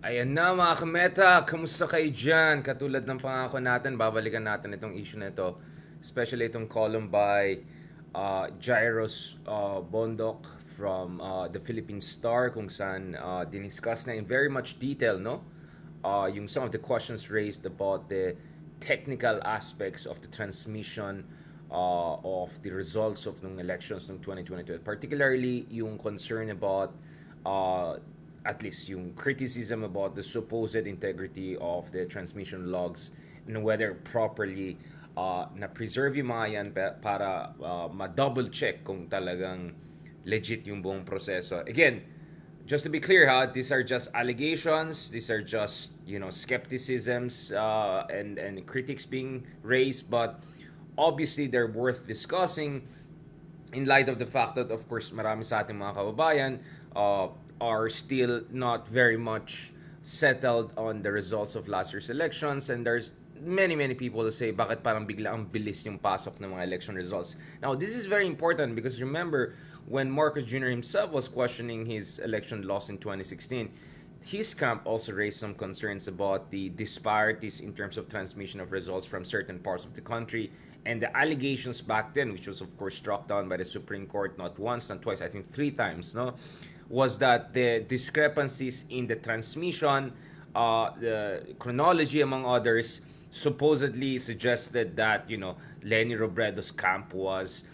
Ayan na mga kameta, kamusta kayo dyan? Katulad ng pangako natin, babalikan natin itong issue na ito. Especially itong column by Jairus Bondok from the Philippine Star kung saan diniscuss na in very much detail, no? Yung some of the questions raised about the technical aspects of the transmission of the results of ng elections ng 2022. Particularly yung concern about uh, at least yung criticism about the supposed integrity of the transmission logs and whether properly na-preserve yung mga yan para ma-double check kung talagang legit yung buong proseso. Again, just to be clear these are just allegations, these are just, skepticisms and critics being raised, but obviously they're worth discussing in light of the fact that of course marami sa ating mga kababayan are still not very much settled on the results of last year's elections, and there's many people who say bakit parang bigla ang bilis yung pasok ng mga election results. Now this is very important because remember when Marcos Jr. himself was questioning his election loss in 2016, his camp also raised some concerns about the disparities in terms of transmission of results from certain parts of the country, and the allegations back then, which was of course struck down by the Supreme Court not once, not twice, I think three times, no, was that the discrepancies in the transmission, the chronology, among others, supposedly suggested that Leni Robredo's camp was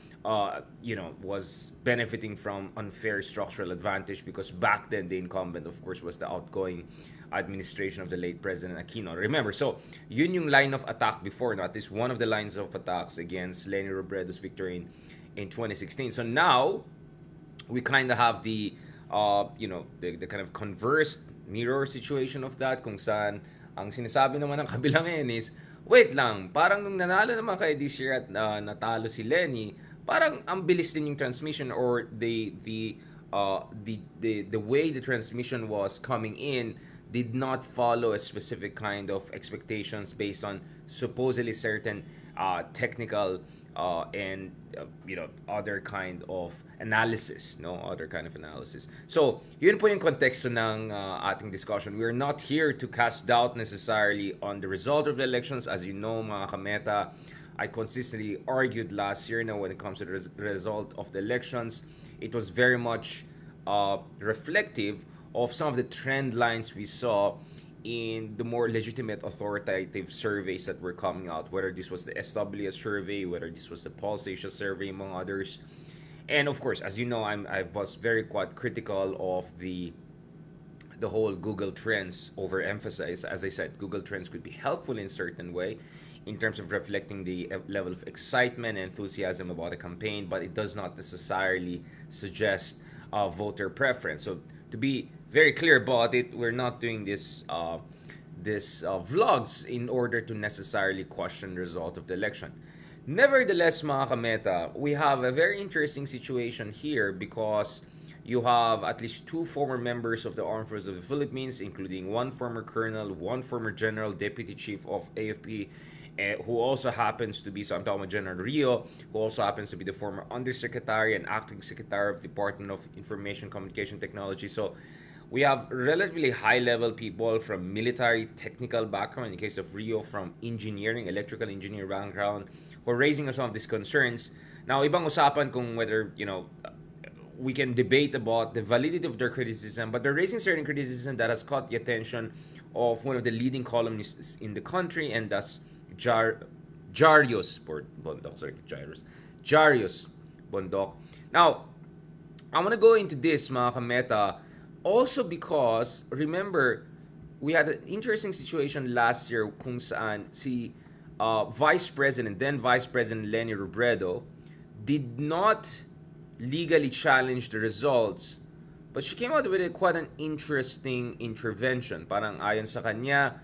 benefiting from unfair structural advantage because back then the incumbent, of course, was the outgoing administration of the late President Aquino. Remember, so yun yung line of attack before, no? At least one of the lines of attacks against Leni Robredo's victory in 2016. So now we kind of have the kind of converse mirror situation of that kung saan ang sinasabi naman ng kabilang is, wait lang, parang nung nanalo naman kayo this year at natalo si Leni, parang ang bilis din yung transmission, or the way the transmission was coming in did not follow a specific kind of expectations based on supposedly certain technical and other kind of analysis, no, other kind of analysis. So yun po yung konteksto ng ating discussion. We're not here to cast doubt necessarily on the result of the elections. As you know, mga kameta, I consistently argued last year now when it comes to the result of the elections, it was very much reflective of some of the trend lines we saw in the more legitimate authoritative surveys that were coming out, whether this was the SWS survey, whether this was the Pulse Asia survey, among others. And of course, as you know, I was very quite critical of the whole Google Trends overemphasized. As I said, Google Trends could be helpful in certain way in terms of reflecting the level of excitement and enthusiasm about a campaign, but it does not necessarily suggest voter preference. So to be very clear about it, we're not doing this vlogs in order to necessarily question the result of the election. Nevertheless, mga kameta, we have a very interesting situation here because you have at least two former members of the Armed Forces of the Philippines, including one former colonel, one former general, deputy chief of AFP, who also happens to be, so I'm talking about General Rio, who also happens to be the former Undersecretary and Acting Secretary of the Department of Information Communication Technology. So we have relatively high-level people from military technical background, in the case of Rio from engineering, electrical engineering background, who are raising some of these concerns. Now, ibang usapan kung whether, we can debate about the validity of their criticism, but they're raising certain criticism that has caught the attention of one of the leading columnists in the country, and that's Jarius Bondok. Sorry, Jarius Bondok. Now, I want to go into this, mga kameta, also because, remember, we had an interesting situation last year kung saan si then Vice President Leni Robredo did not legally challenge the results, but she came out with quite an interesting intervention. Parang ayon sa kanya,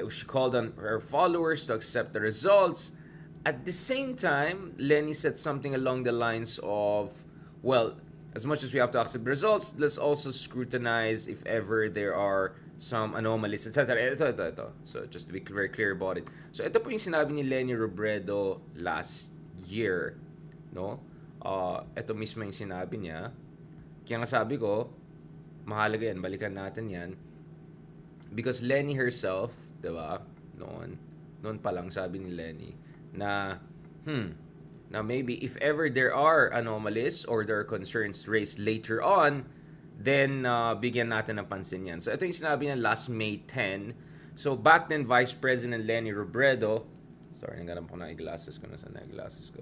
she called on her followers to accept the results. At the same time, Leni said something along the lines of, well, as much as we have to accept results, let's also scrutinize if ever there are some anomalies, etc. Ito. So just to be very clear about it. So ito po yung sinabi ni Leni Robredo last year, no? Ito mismo yung sinabi niya. Kaya nga sabi ko, mahalaga yan, balikan natin yan. Because Leni herself, di ba, noon pa lang sabi ni Leni na, now maybe if ever there are anomalies or there are concerns raised later on, then bigyan natin ng pansin yan. So ito yung sinabi niya last May 10. So back then, Vice President Leni Robredo, sorry, nanggalan po na eyeglasses ko, nasa na eyeglasses ko.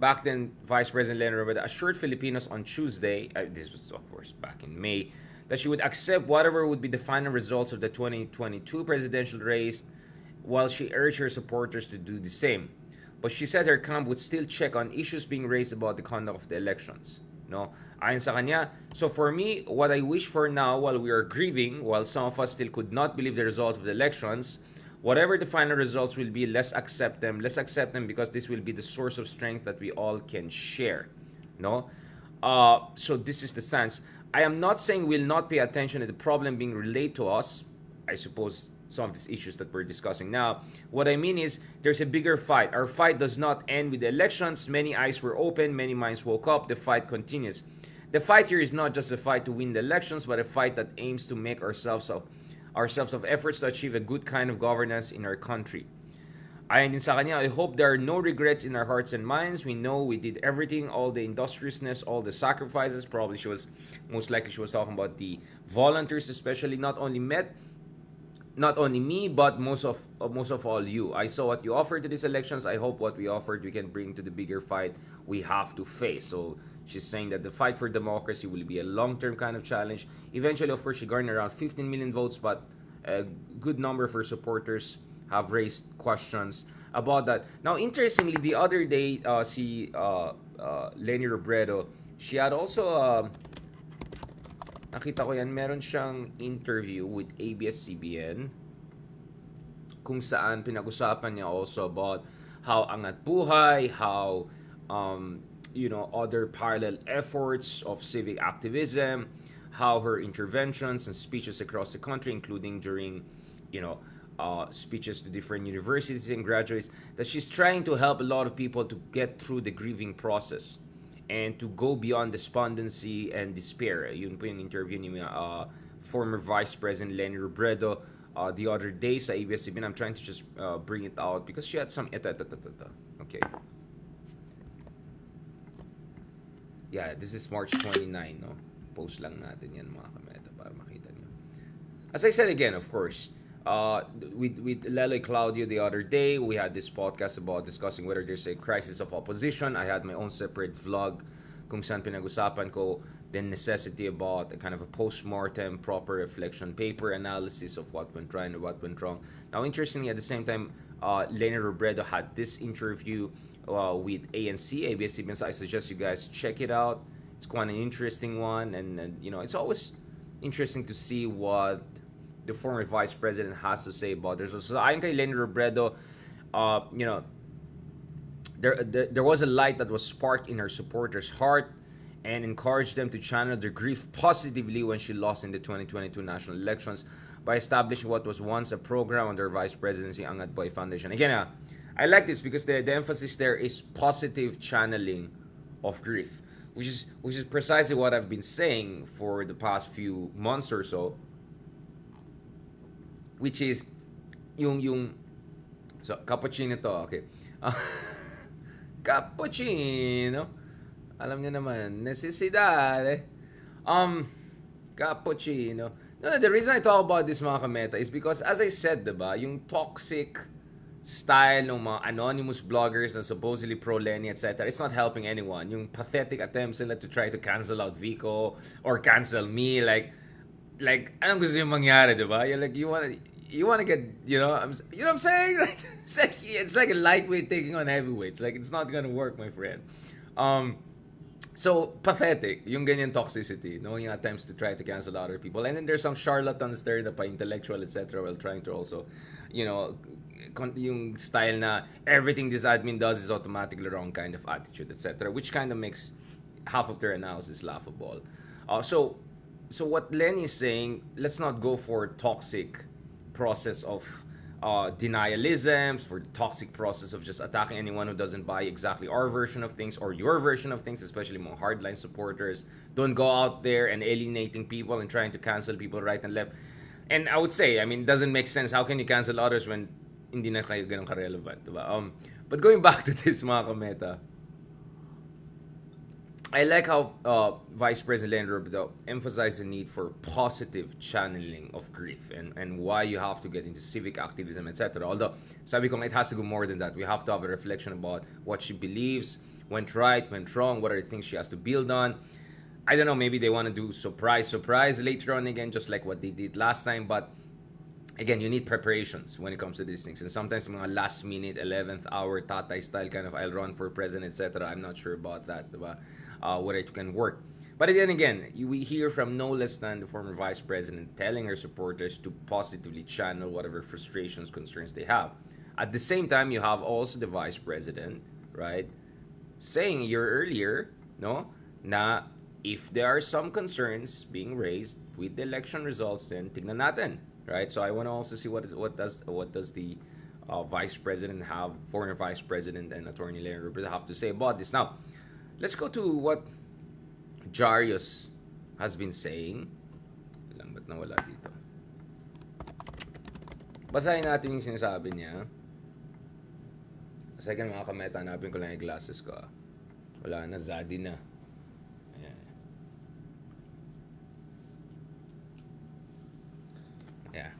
Back then, Vice President Leni Robredo assured Filipinos on Tuesday, this was of course back in May, that she would accept whatever would be the final results of the 2022 presidential race, while she urged her supporters to do the same. But she said her camp would still check on issues being raised about the conduct of the elections. No? Ayon sa kanya, so for me, what I wish for now while we are grieving, while some of us still could not believe the result of the elections, whatever the final results will be, let's accept them. Let's accept them because this will be the source of strength that we all can share. No? So this is the stance. I am not saying we'll not pay attention to the problem being relayed to us. I suppose some of these issues that we're discussing now. What I mean is there's a bigger fight. Our fight does not end with the elections. Many eyes were open, many minds woke up. The fight continues. The fight here is not just a fight to win the elections, but a fight that aims to make ourselves of efforts to achieve a good kind of governance in our country. Ayon din sa kanya, I hope there are no regrets in our hearts and minds. We know we did everything, all the industriousness, all the sacrifices. Probably most likely she was talking about the volunteers, especially not only me, but most of all you. I saw what you offered to these elections. I hope what we offered we can bring to the bigger fight we have to face. So she's saying that the fight for democracy will be a long-term kind of challenge. Eventually, of course, she garnered around 15 million votes, but a good number of her supporters have raised questions about that. Now, interestingly, the other day, Leni Robredo, she had also nakita ko yan, meron siyang interview with ABS-CBN kung saan pinag-usapan niya also about how angat buhay, how other parallel efforts of civic activism, how her interventions and speeches across the country, including during speeches to different universities and graduates, that she's trying to help a lot of people to get through the grieving process and to go beyond despondency and despair. Yun po yung interview ni former Vice President Leni Robredo the other day sa ABS-CBN. I'm trying to just bring it out because she had some... Okay. Yeah, this is March 29, no? Post lang natin yan, mga kameta, para makita nyo. As I said again, of course, with Lele Claudio the other day, we had this podcast about discussing whether there's a crisis of opposition. I had my own separate vlog kung saan pinag-usapan ko the necessity about a kind of a post-mortem, proper reflection paper analysis of what went right and what went wrong. Now, interestingly, at the same time, Leni Robredo had this interview with ANC, ABS-CBN, so I suggest you guys check it out. It's quite an interesting one, and it's always interesting to see what the former vice president has to say about this. So ayon kay Leni Robredo, there was a light that was sparked in her supporters' heart and encouraged them to channel their grief positively when she lost in the 2022 national elections by establishing what was once a program under Vice Presidency Angat Boy Foundation. Again, I like this because the emphasis there is positive channeling of grief, which is precisely what I've been saying for the past few months or so, which is yung so cappuccino to, okay. Cappuccino, alam niyo naman, necesidad cappuccino. No, the reason I talk about this, mga kameta, is because as I said, diba, yung toxic style ng mga anonymous bloggers na supposedly pro-Leni, etc., it's not helping anyone. Yung pathetic attempts nila to try to cancel out Vico or cancel me, like anong gusto yung mangyari, diba? You're like, you wanna get, you know what I'm saying, right? It's like a lightweight taking on heavyweights. Like, it's not gonna work, my friend. So pathetic yung ganyan toxicity, no, yung attempts to try to cancel other people, and then there's some charlatans there na pa-intellectual, etc., while trying to also, yung style na everything this admin does is automatically wrong kind of attitude, etc., which kind of makes half of their analysis laughable. So what Leni is saying, let's not go for toxic process of denialisms, for the toxic process of just attacking anyone who doesn't buy exactly our version of things or your version of things, especially more hardline supporters. Don't go out there and alienating people and trying to cancel people right and left. And I would say, I mean, it doesn't make sense. How can you cancel others when hindi na kayo ganun ka-relevant, diba? But going back to this, mga kameta, I like how Vice President Leni Robredo emphasized the need for positive channeling of grief and why you have to get into civic activism, etc. Although, sabi ko, it has to go more than that. We have to have a reflection about what she believes, went right, went wrong, what are the things she has to build on. I don't know, maybe they want to do surprise later on again, just like what they did last time. But again, you need preparations when it comes to these things. And sometimes mga last minute, 11th hour, tatay style kind of, I'll run for president, etc. I'm not sure about that, diba? Whether it can work. But then again, we hear from no less than the former vice president telling her supporters to positively channel whatever frustrations, concerns they have. At the same time, you have also the vice president, right, saying a year earlier, no, na if there are some concerns being raised with the election results, then tignan natin, right? So I want to also see what does the vice president have, former vice president and attorney Leni Robredo have to say about this. Now, let's go to what Jarius has been saying. Lang, ba't nawala dito? Basahin natin yung sinasabi niya. Second, mga kameta, hanapin ko lang yung glasses ko. Wala na, Zadi na. Ayan. Yeah.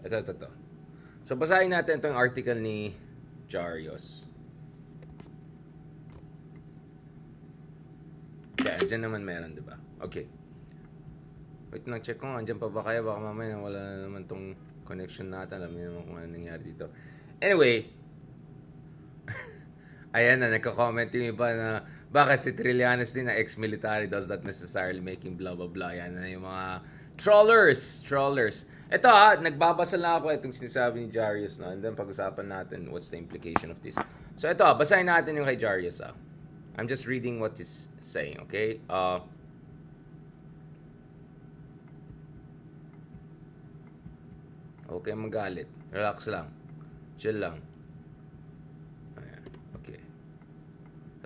Ito. So, basahin natin itong article ni Jarius. Yeah, dyan naman meron, di ba? Okay. Wait lang, check ko nga. Dyan pa ba kaya? Baka mamaya wala na naman tong connection natin. Alam niyo naman kung ano nangyari dito. Anyway, ayan na, nagka-comment yung iba na bakit si Trillanes din na ex-military does that necessarily making blah blah blah. Yan na yung mga trollers. Ito nagbabasa lang ako itong sinasabi ni Jarius, no? And then pag-usapan natin what's the implication of this. So ito, basahin natin yung kay Jarius. I'm just reading what he's saying, okay? Okay, magalit. Relax lang. Chill lang. Ayan. Okay.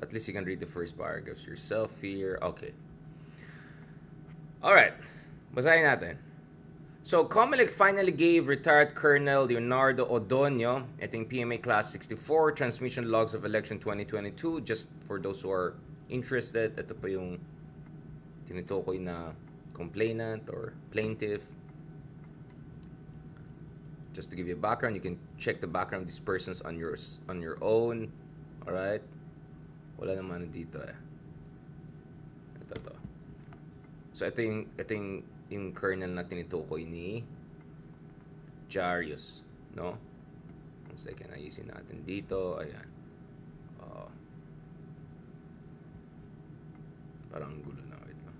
At least you can read the first paragraphs yourself here. Okay. Alright. Basahin natin. So, COMELEC finally gave retired Colonel Leonardo Odonio, ito yung PMA Class 64, transmission logs of election 2022. Just for those who are interested, ito pa yung tinutukoy na complainant or plaintiff. Just to give you a background, you can check the background of these persons on your own. Alright? Wala naman dito eh. Ito to. So, ito yung kernel na tinutukoy ni Jarius, no? One second, ayusin natin dito. Ayan. Parang gulo na. Wait lang.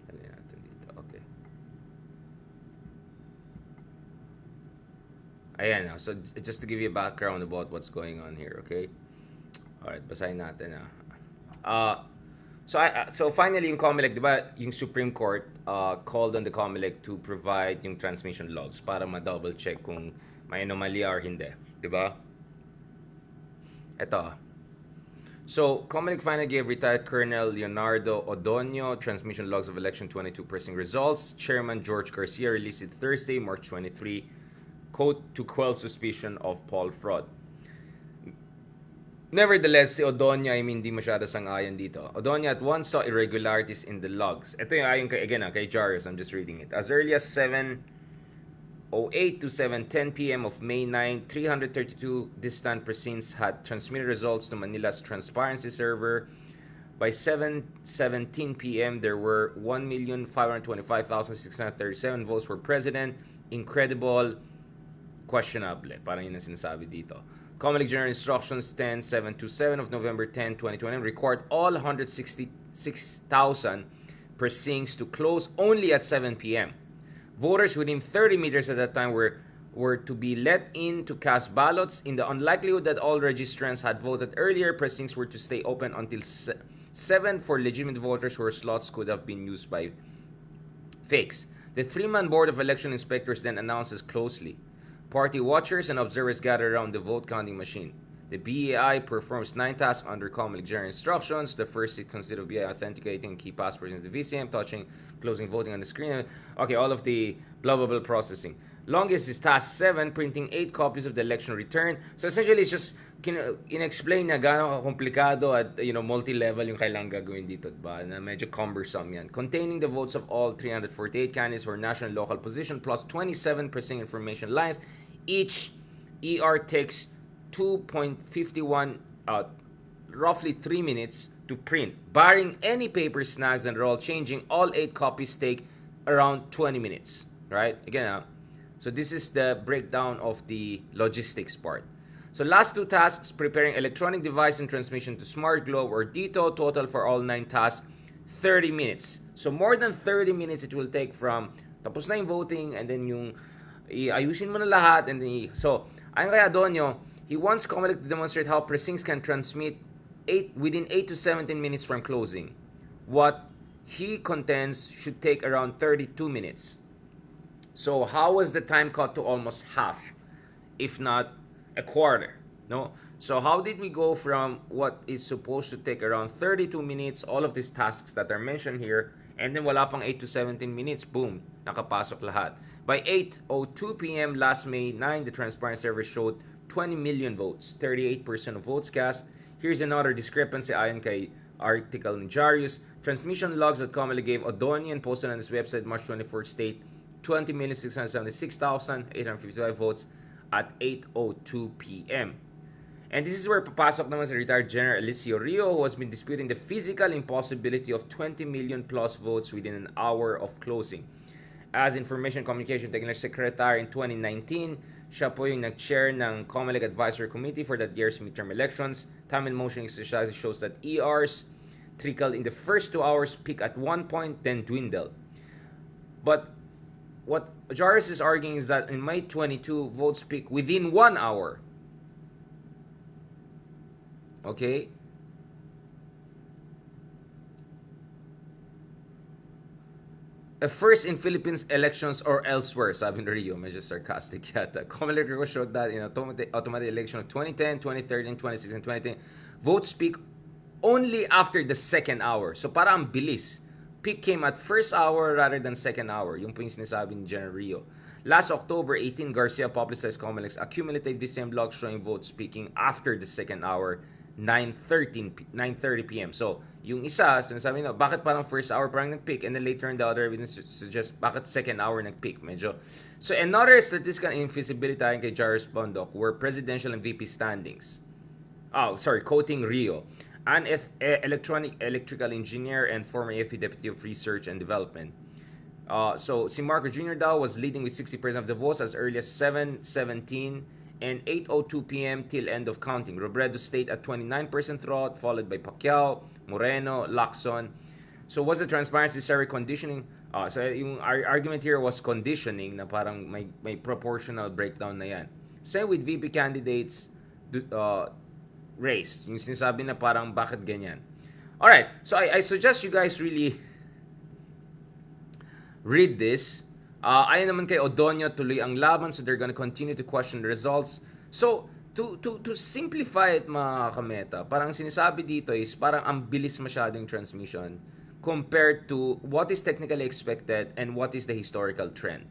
Alin natin dito. Okay. Ayan. So, just to give you a background about what's going on here, okay? Alright, basahin natin. So finally, yung COMELEC, di ba, yung Supreme Court called on the COMELEC to provide yung transmission logs para ma-double check kung may anomalya or hindi. Di ba? Ito. So, COMELEC finally gave retired Colonel Leonardo Odonio transmission logs of election 22 pressing results. Chairman George Garcia released it Thursday, March 23, quote, to quell suspicion of poll fraud. Nevertheless, si Odonio ay hindi masyado sang-ayon dito. Odonio at once saw irregularities in the logs. Ito yung ayon kay Jarius, I'm just reading it. As early as 7:08 to 7:10 p.m. of May 9, 332 distant precincts had transmitted results to Manila's transparency server. By 7:17 p.m., there were 1,525,637 votes for president. Incredible, questionable. Parang yun ang sinasabi dito. COMELEC General Instructions 10727 of November 10, 2020 required all 166,000 precincts to close only at 7 p.m. Voters within 30 meters at that time were to be let in to cast ballots. In the unlikelihood that all registrants had voted earlier, precincts were to stay open until 7 for legitimate voters whose slots could have been used by fakes. The three-man board of election inspectors then announces closely. Party watchers and observers gathered around the vote counting machine. The BAI performs 9 tasks under Comelec general instructions. The first is consist of BAI authenticating key passwords into the VCM, touching, closing, voting on the screen. Okay, all of the blah blah blah processing. Longest is task 7, printing 8 copies of the election return. So essentially, it's just in-explain na gaano ka-komplikado at multi-level yung kailangan gagawin dito, diba? Na medyo cumbersome yan. Containing the votes of all 348 candidates for national and local position plus 27% information lines. Each ER takes 2.51, roughly 3 minutes to print. Barring any paper snags and roll changing, all 8 copies take around 20 minutes. Right? Again, so this is the breakdown of the logistics part. So last 2 tasks, preparing electronic device and transmission to Smart Globe or DITO, total for all 9 tasks, 30 minutes. So more than 30 minutes it will take from tapos na yung voting and then yung ayusin mo na lahat and then so ayon kay Adonio, he wants Comelec to demonstrate how precincts can transmit within 8 to 17 minutes from closing. What he contends should take around 32 minutes. So how was the time cut to almost half, if not a quarter? No? So how did we go from what is supposed to take around 32 minutes, all of these tasks that are mentioned here, and then wala pang 8 to 17 minutes, boom, nakapasok lahat. By 8:02 p.m. last May 9, the transparent service showed 20 million votes, 38% of votes cast. Here's another discrepancy ayon kay article ni Jarius. Transmission logs that Comelec gave Odoni and posted on his website March 24th state 20,676,855 votes at 8:02 p.m. And this is where papasok naman si retired General Eleksyon Rio, who has been disputing the physical impossibility of 20 million plus votes within an hour of closing. As Information Communication Technology Secretary in 2019, siya po yung nag-chair ng Comelec Advisory Committee for that year's midterm elections. Time and motion exercise shows that ERs trickled in the first 2 hours, peak at one point, then dwindled. But what Jarvis is arguing is that in May 22, votes peak within 1 hour. Okay? A first in Philippines elections or elsewhere, sabi ni Rio, medyo sarcastic yata. Comelec showed that in automatic election of 2010, 2013, 2016, 2010, votes peak only after the second hour. So parang bilis. Peak came at first hour rather than second hour. Yung po yung sinasabi ni General Rio. Last October 18, Garcia publicized Comelec's accumulative VCM log showing votes peaking after the second hour, 9:30 p.m. So, yung isa, sinasabi na, bakit parang first hour parang nag-peak? And then later on, the other evidence suggests, bakit second hour nag-peak? Medyo. So, another statistical infeasibility tayo kay Jarvis Bondok were presidential and VP standings. Quoting Rio. An electrical engineer and former AFP Deputy of Research and Development. So, si Marcos Jr. daw was leading with 60% of the votes as early as 7:17 and 8:02 p.m. till end of counting. Robredo stayed at 29% throughout, followed by Pacquiao, Moreno, Lacson. So, was the transparency necessary conditioning? So, yung argument here was conditioning na parang may proportional breakdown na yan. Same with VP candidates race. Yung sinasabi na parang bakit ganyan. Alright, so I suggest you guys really read this. Ayon naman kay Odonio, tuloy ang laban, so they're gonna continue to question the results. So, to simplify it mga kameta, parang sinasabi dito is parang ang bilis masyadong transmission compared to what is technically expected and what is the historical trend.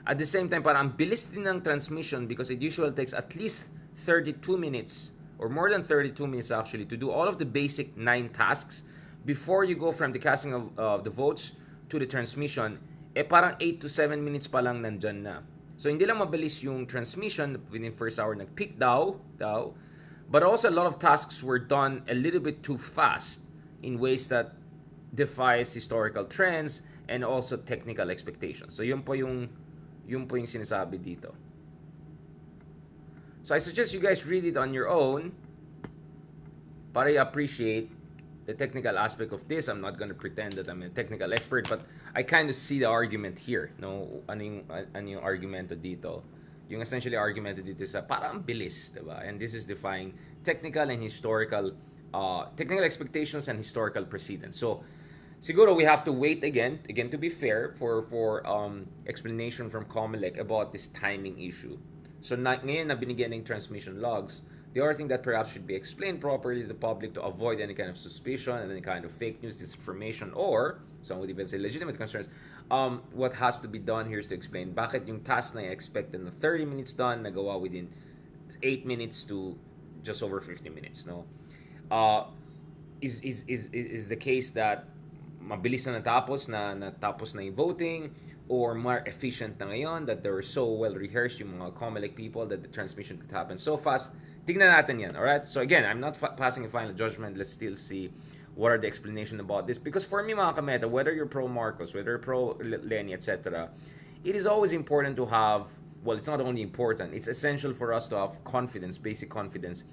At the same time, parang ang bilis din ng transmission because it usually takes at least 32 minutes or more than 32 minutes actually to do all of the basic 9 tasks before you go from the casting of the votes to the transmission. Parang 8 to 7 minutes pa lang nandyan na. So, hindi lang mabilis yung transmission within first hour nag-peak daw, but also a lot of tasks were done a little bit too fast in ways that defies historical trends and also technical expectations. So, yun po yung sinasabi dito. So I suggest you guys read it on your own para you-appreciate the technical aspect of this. I'm not gonna pretend that I'm a technical expert, but I kind of see the argument here. No, ano yung argumento dito? Yung essentially argumento dito is parang bilis, diba? And this is defying technical and historical, technical expectations and historical precedents. So siguro we have to wait again to be fair for explanation from Comelec about this timing issue. So ngayon na binigyan ng transmission logs, The other thing that perhaps should be explained properly to the public to avoid any kind of suspicion and any kind of fake news, disinformation, or some would even say legitimate concerns. What has to be done here is to explain bakit yung task na expected na 30 minutes done, nagawa within 8 minutes to just over 50 minutes. No, uh, is the case that mabilis na natapos na yung voting, or more efficient na ngayon that they were so well rehearsed yung mga COMELEC people that the transmission could happen so fast. Tignan natin yan, alright? So again, I'm not passing a final judgment. Let's still see what are the explanation about this, because for me mga kameta, whether you're pro Marcos, whether you're pro Leni, etc., it is always important to have, well, it's not only important, it's essential for us to have confidence, basic confidence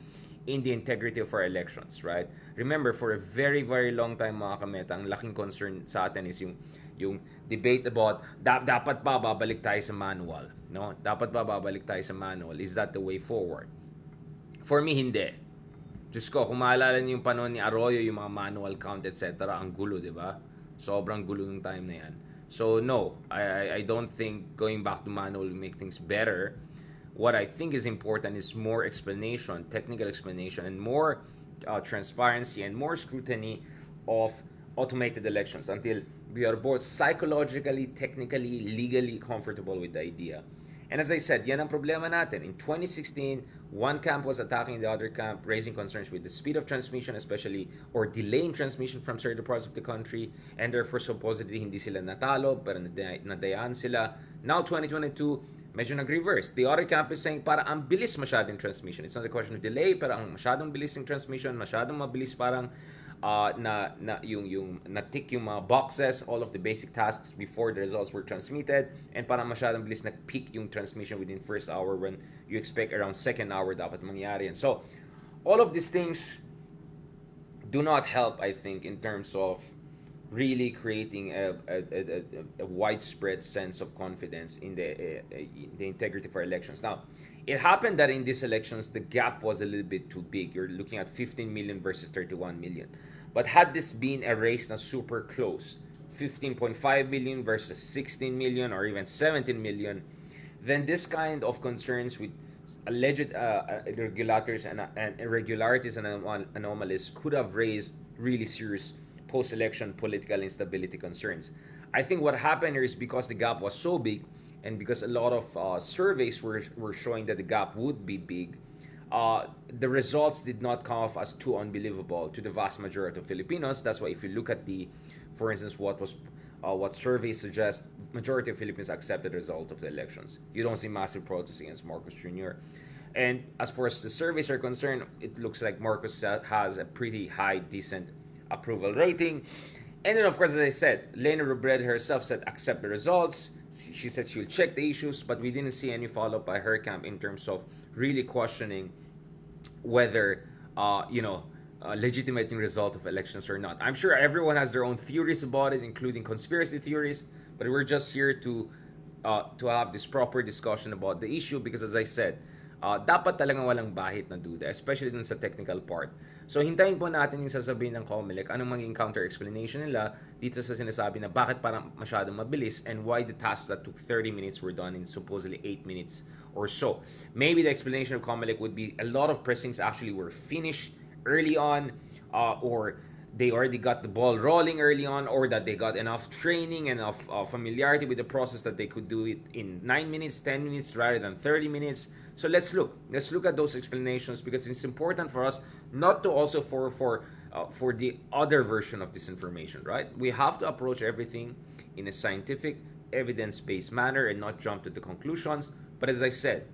in the integrity of our elections, right? Remember, for a very, very long time, mga kameta, ang laking concern sa atin is yung debate about dapat ba babalik tayo sa manual, no? Dapat ba babalik tayo sa manual? Is that the way forward? For me, hindi. Diyos ko, kung maalala niyo yung panahon ni Arroyo, yung mga manual count, etc., ang gulo, di ba? Sobrang gulo ng time na yan. So, no, I don't think going back to manual will make things better. What I think is important is more explanation, technical explanation, and more transparency and more scrutiny of automated elections until we are both psychologically, technically, legally comfortable with the idea. And as I said, yan ang problema natin. In 2016, one camp was attacking the other camp, raising concerns with the speed of transmission, especially, or delaying transmission from certain parts of the country, and therefore supposedly hindi sila natalo, pero nadayaan sila. Now, 2022, medyo nag-reverse. The other camp is saying para ang bilis masyadong transmission. It's not a question of delay, pero ang masyadong bilis ng transmission, masyadong mabilis parang yung na-tick yung mga boxes, all of the basic tasks before the results were transmitted, and parang masyadong bilis nag-peak yung transmission within first hour when you expect around second hour dapat mangyari yan. So, all of these things do not help, I think, in terms of really creating a widespread sense of confidence in the integrity for elections. Now, it happened that in these elections, the gap was a little bit too big. You're looking at 15 million versus 31 million. But had this been a race na super close, 15.5 million versus 16 million or even 17 million, then this kind of concerns with alleged irregularities and irregularities and anomalies could have raised really serious post-election political instability concerns. I think what happened here is because the gap was so big, and because a lot of surveys were showing that the gap would be big, the results did not come off as too unbelievable to the vast majority of Filipinos. That's why if you look at for instance, what surveys suggest, majority of Filipinos accepted the result of the elections. You don't see massive protests against Marcos Jr. And as far as the surveys are concerned, it looks like Marcos has a pretty high, decent approval rating. And then, of course, as I said, Leni Robredo herself said accept the results. She said she'll check the issues, but we didn't see any follow-up by her camp in terms of really questioning whether, legitimating result of elections or not. I'm sure everyone has their own theories about it, including conspiracy theories, but we're just here to have this proper discussion about the issue because, as I said, dapat talagang walang bahit na duda, especially dun sa technical part. So, hintayin po natin yung sasabihin ng COMELEC, anong maging counter-explanation nila dito sa sinasabi na bakit parang masyadong mabilis and why the tasks that took 30 minutes were done in supposedly 8 minutes or so. Maybe the explanation of COMELEC would be a lot of pressings actually were finished early on, or they already got the ball rolling early on, or that they got enough training, enough familiarity with the process that they could do it in 9 minutes, 10 minutes rather than 30 minutes. So let's look at those explanations because it's important for us not to also for the other version of this information, right? We have to approach everything in a scientific, evidence-based manner and not jump to the conclusions. But as I said,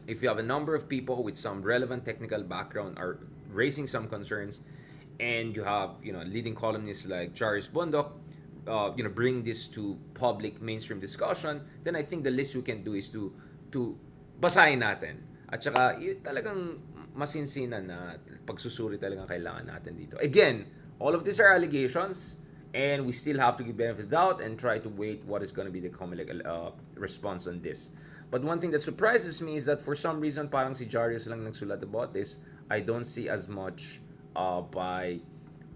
if you have a number of people with some relevant technical background are raising some concerns, and you have leading columnists like Charis Bondok, bring this to public mainstream discussion, then I think the least we can do is to basahin natin. At saka talagang masinsinan na pagsusuri talagang kailangan natin dito. Again, all of these are allegations, and we still have to give benefit of the doubt and try to wait what is going to be the COMELEC response on this. But one thing that surprises me is that for some reason, parang si Jarius lang nagsulat about this. I don't see as much by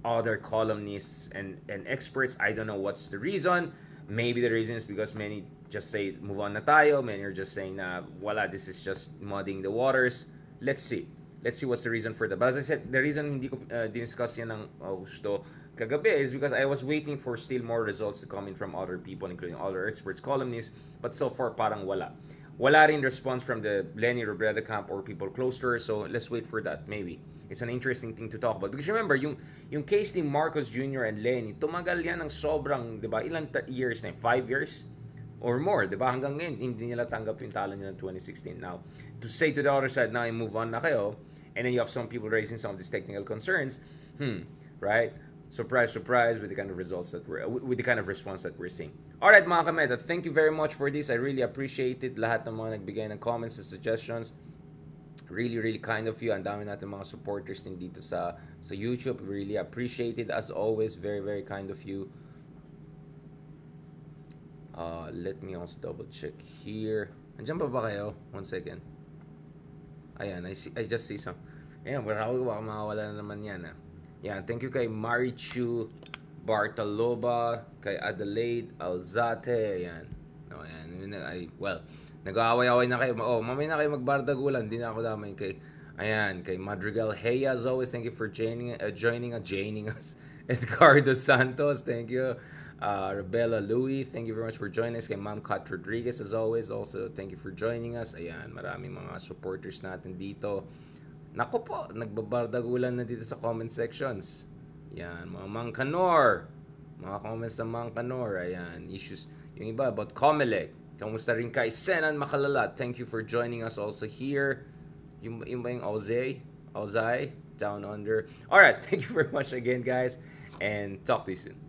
other columnists and experts. I don't know what's the reason. Maybe the reason is because many just say, move on na tayo. Many are just saying na, wala, this is just muddying the waters. Let's see. Let's see what's the reason for that. But as I said, the reason hindi ko discuss yan ng gusto kagabi is because I was waiting for still more results to come in from other people, including other experts, columnists, but so far parang wala. Wala rin response from the Leni Robredo camp or people close to her, so let's wait for that, maybe. It's an interesting thing to talk about. Because remember, yung case ni Marcos Jr. and Leni, tumagal yan ng sobrang, di ba, ilang years na 5 years? Or more, di ba? Hanggang ngayon, hindi nila tanggap yung talo nila ng 2016. Now, to say to the other side, now move on na kayo, and then you have some people raising some of these technical concerns, right? Surprise, surprise, with the kind of results that with the kind of response that we're seeing. All right, mga kameta, thank you very much for this. I really appreciate it. Lahat ng mga nagbigay ng comments and suggestions. Really, really kind of you. Ang dami natin mga supporters din dito sa YouTube. Really appreciate it. As always, very, very kind of you. Let me also double check here. Andiyan ba kayo? 1 second. Ayan, I just see some. Ayan, baka makawala na naman yan. Yan, thank you kay Marichu Bartaloba, kay Adelaide Alzate. Ayan. No, ayan. Well, nag-aaway-away na kayo. Mamaya na kayo magbardagulan. Hindi na ako damay kay Madrigal. Hey, as always, thank you for joining us. Edgardo Santos, thank you. Rebella Louie, thank you very much for joining us. Kay Ma'am Kat Rodriguez, as always, also thank you for joining us. Ayan, maraming mga supporters natin dito. Nako po, nagbabardagulan na dito sa comment sections. Yan, mga Mangkanor. Mga comments ng Mangkanor. Ayan, issues. Yung iba about Comelec. Kamusta rin kay Senan Makalala. Thank you for joining us also here. Yung ba yung Ozay? Down under. Alright, thank you very much again, guys. And talk to you soon.